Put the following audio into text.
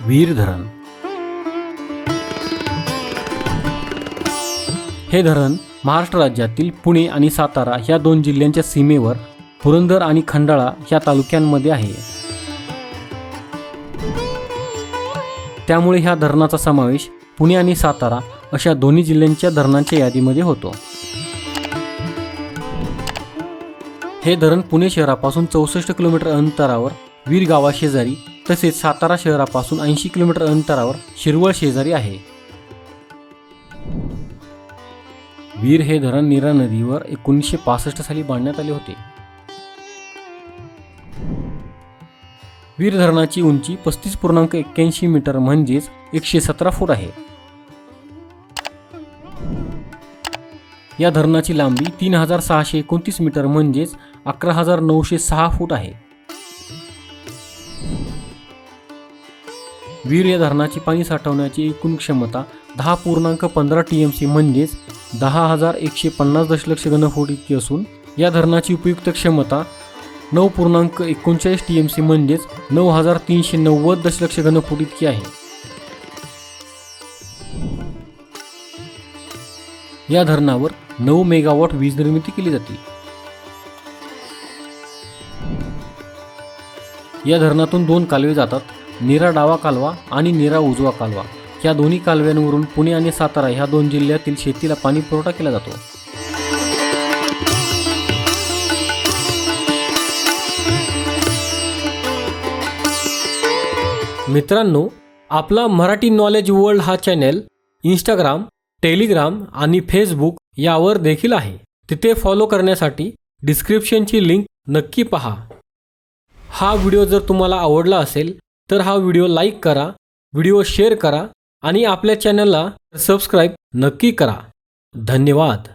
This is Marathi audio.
वीर धरण हे धरण महाराष्ट्र राज्यातील पुणे आणि सातारा या दोन जिल्ह्यांच्या सीमेवर पुरंदर आणि खंडाळा या तालुक्यांमध्ये आहे। त्यामुळे ह्या धरणाचा समावेश पुणे आणि सातारा अशा दोन्ही जिल्ह्यांच्या धरणांच्या यादीमध्ये होतो। हे धरण पुणे शहरापासून 64 किलोमीटर अंतरावर वीर गावाशेजारी तसेच सातारा शहरापासून 80 किलोमीटर अंतरावर शिरवळ शेजारी आहे। वीर हे धरण नीरा नदीवर 1965 साली बांधण्यात आले होते। वीर धरणाची उंची 35.81 मीटर म्हणजेच 117 फूट आहे। या धरणाची लांबी 3629 मीटर म्हणजेच 11906 फूट आहे। वीर या धरणाची पाणी साठवण्याची एकूण क्षमता 10.15 TMC म्हणजेच 10,150 दशलक्ष घनफूट इतकी असून या धरणाची उपयुक्त क्षमता 9.39 TMC म्हणजेच 9,390 दशलक्ष घनफूट इतकी आहे। या धरणावर 9 मेगावॉट वीज निर्मिती केली जाते। या धरणातून दोन कालवे जातात, नीरा डावा कालवा आणि नीरा उजवा कालवा। या दोन्ही कालव्यांवरून पुणे आणि सातारा ह्या दोन जिल्ह्यातील शेतीला पाणी पुरवठा केला जातो। मित्रांनो, आपला मराठी नॉलेज वर्ल्ड हा चॅनल इंस्टाग्राम, टेलिग्राम आणि फेसबुक यावर देखील आहे। तिथे फॉलो करण्यासाठी डिस्क्रिप्शनची लिंक नक्की पहा। हा व्हिडिओ जर तुम्हाला आवडला असेल तर हा व्हिडिओ लाईक करा, व्हिडिओ शेअर करा आणि आपल्या चॅनलला सबस्क्राईब नक्की करा। धन्यवाद।